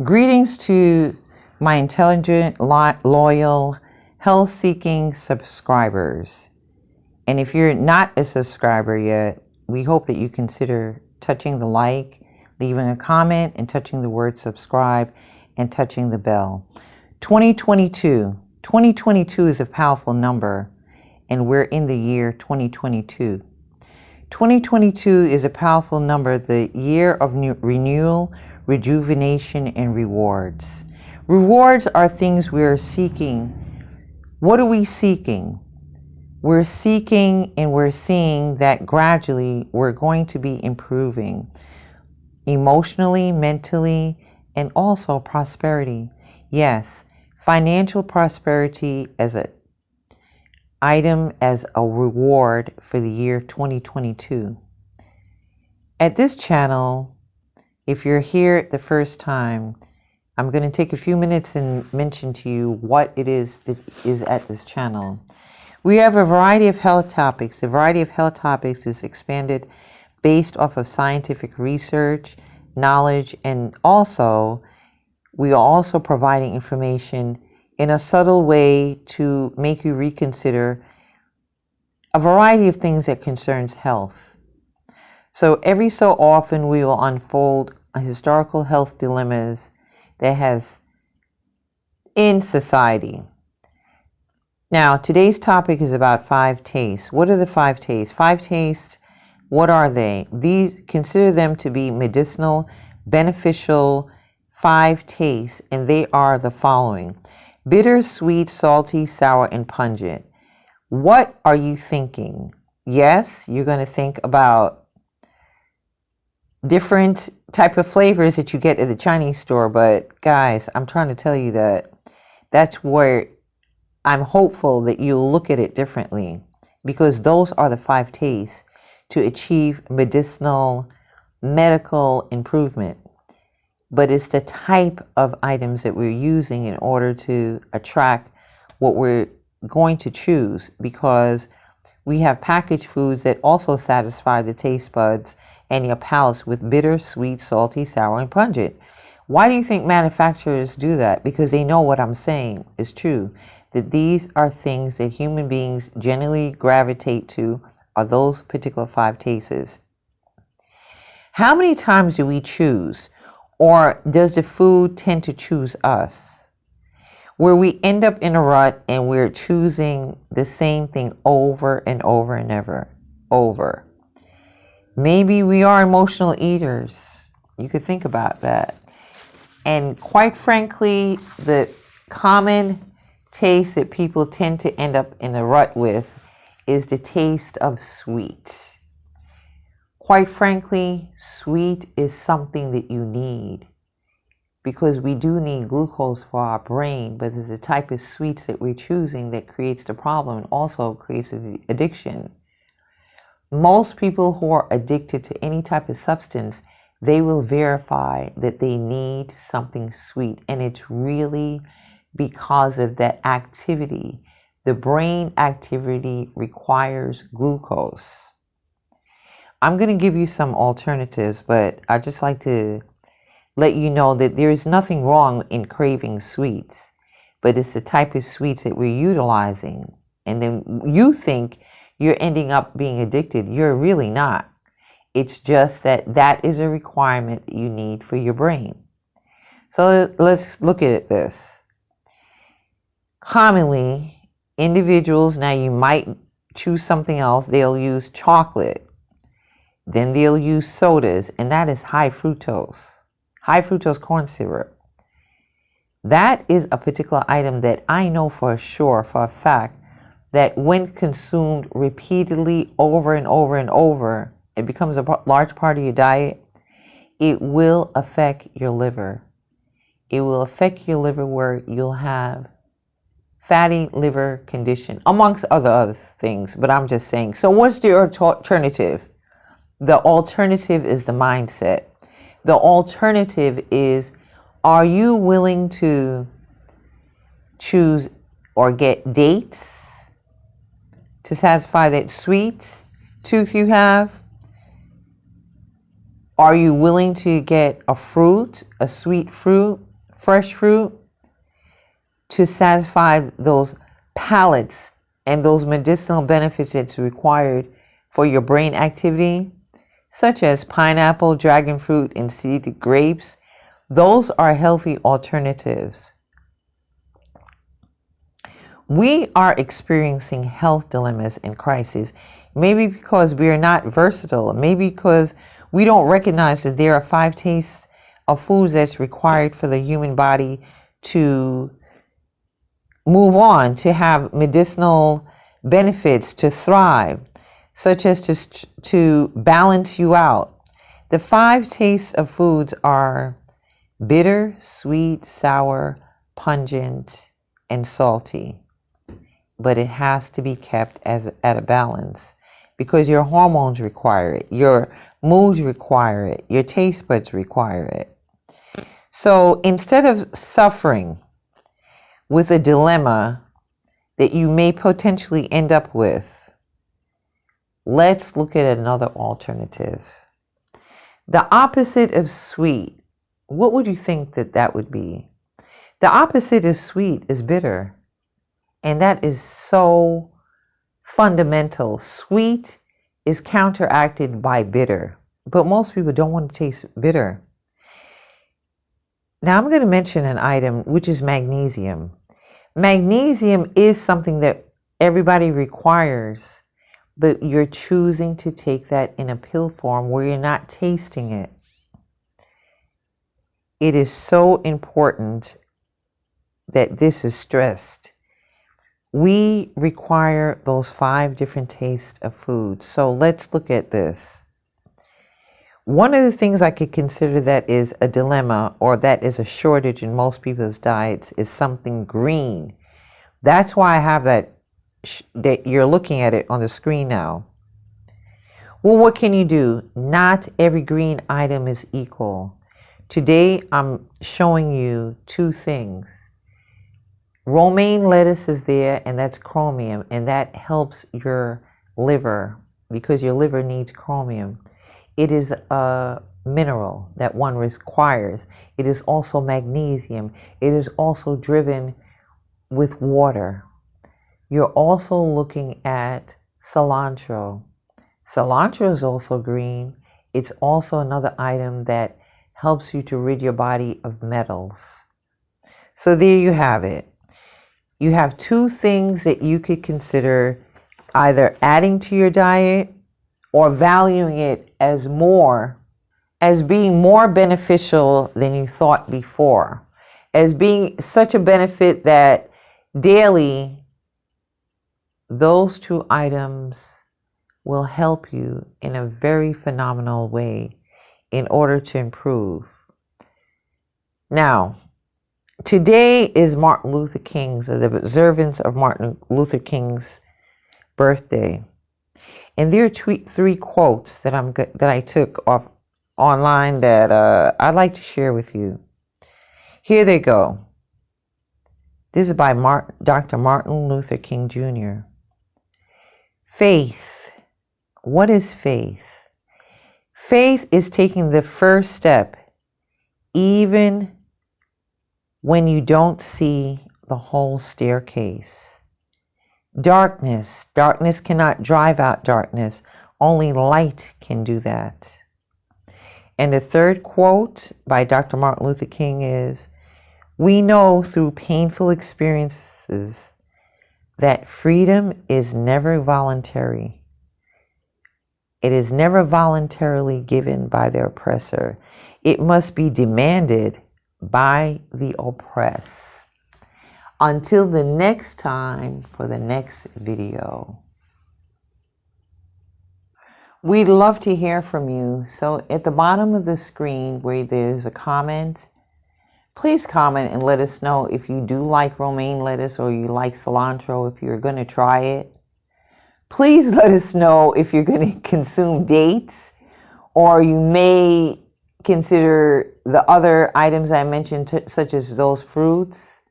Greetings to my intelligent, loyal, health-seeking subscribers. And if you're not a subscriber yet, we hope that you consider touching the like, leaving a comment, and touching the word subscribe, and touching the bell. 2022 is a powerful number, and we're in the year 2022. 2022 is a powerful number, the year of renewal, rejuvenation, and rewards. Rewards are things we're seeking. What are we seeking? We're seeking and we're seeing that gradually we're going to be improving emotionally, mentally, and also prosperity. Yes, financial prosperity as an item, as a reward for the year 2022. At this channel, if you're here the first time, I'm going to take a few minutes and mention to you what it is that is at this channel. We have a variety of health topics. The variety of health topics is expanded based off of scientific research, knowledge, and also we are also providing information in a subtle way to make you reconsider a variety of things that concerns health. So every so often we will unfold historical health dilemmas that has in society. Now, today's topic is about 5 tastes. What are the 5 tastes? 5 tastes, what are they? These, consider them to be medicinal, beneficial 5 tastes, and they are the following: bitter, sweet, salty, sour, and pungent. What are you thinking? Yes, you're going to think about different type of flavors that you get at the Chinese store, but guys, I'm trying to tell you that that's where I'm hopeful that you'll look at it differently, because those are the 5 tastes to achieve medicinal, medical improvement. But it's the type of items that we're using in order to attract what we're going to choose, because we have packaged foods that also satisfy the taste buds and your palates with bitter, sweet, salty, sour, and pungent. Why do you think manufacturers do that? Because they know what I'm saying is true, that these are things that human beings generally gravitate to, are those particular 5 tastes. How many times do we choose, or does the food tend to choose us? Where we end up in a rut and we're choosing the same thing over and over and over. Maybe we are emotional eaters. You could think about that. And quite frankly, the common taste that people tend to end up in a rut with is the taste of sweet. Quite frankly, sweet is something that you need, because we do need glucose for our brain, but there's a type of sweets that we're choosing that creates the problem and also creates the addiction. Most people who are addicted to any type of substance, they will verify that they need something sweet, and it's really because of that activity. The brain activity requires glucose. I'm going to give you some alternatives, but I just like to let you know that there is nothing wrong in craving sweets, but it's the type of sweets that we're utilizing. And then you think you're ending up being addicted. You're really not. It's just that that is a requirement that you need for your brain. So let's look at this. Commonly, individuals, now you might choose something else, they'll use chocolate. Then they'll use sodas, and that is high fructose corn syrup. That is a particular item that I know for sure, for a fact, that when consumed repeatedly over and over and over, it becomes a large part of your diet. It will affect your liver. It will affect your liver where you'll have fatty liver condition, amongst other things, but I'm just saying. So what's the alternative? The alternative is the mindset. The alternative is, are you willing to choose or get dates to satisfy that sweet tooth you have? Are you willing to get a fruit, a sweet fruit, fresh fruit to satisfy those palates and those medicinal benefits that's required for your brain activity, such as pineapple, dragon fruit, and seeded grapes. Those are healthy alternatives. We are experiencing health dilemmas and crises, maybe because we are not versatile, maybe because we don't recognize that there are 5 tastes of foods that's required for the human body to move on, to have medicinal benefits, to thrive, such as to balance you out. The 5 tastes of foods are bitter, sweet, sour, pungent, and salty. But it has to be kept at a balance because your hormones require it, your moods require it, your taste buds require it. So instead of suffering with a dilemma that you may potentially end up with, let's look at another alternative. The opposite of sweet, what would you think that would be? The opposite of sweet is bitter. And that is so fundamental. Sweet is counteracted by bitter, but most people don't want to taste bitter. Now I'm going to mention an item, which is magnesium. Magnesium is something that everybody requires, but you're choosing to take that in a pill form where you're not tasting it. It is so important that this is stressed. We require those 5 different tastes of food. So let's look at this. One of the things I could consider that is a dilemma or that is a shortage in most people's diets is something green. That's why I have that you're looking at it on the screen now. Well, what can you do? Not every green item is equal. Today I'm showing you 2 things. Romaine lettuce is there, and that's chromium, and that helps your liver because your liver needs chromium. It is a mineral that one requires. It is also magnesium. It is also driven with water. You're also looking at cilantro. Cilantro is also green. It's also another item that helps you to rid your body of metals. So there you have it. You have 2 things that you could consider either adding to your diet or valuing it as being more beneficial than you thought before, as being such a benefit that daily those 2 items will help you in a very phenomenal way in order to improve. Now, today is Martin Luther King's, the observance of Martin Luther King's birthday. And there are 3 quotes that I took off online that I'd like to share with you. Here they go. This is by Dr. Martin Luther King Jr. Faith. What is faith? Faith is taking the first step, even when you don't see the whole staircase. Darkness cannot drive out darkness. Only light can do that. And the 3rd quote by Dr. Martin Luther King is, we know through painful experiences that freedom is never voluntary. It is never voluntarily given by the oppressor. It must be demanded by the oppressed. Until the next time for the next video. We'd love to hear from you. So at the bottom of the screen where there's a comment, please comment and let us know if you do like romaine lettuce or you like cilantro, if you're going to try it. Please let us know if you're going to consume dates or you may consider the other items I mentioned, such as those fruits.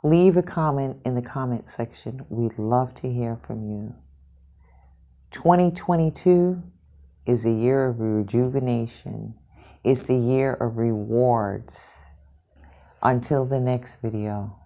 Leave a comment in the comment section. We'd love to hear from you. 2022 is a year of rejuvenation. It's the year of rewards. Until the next video.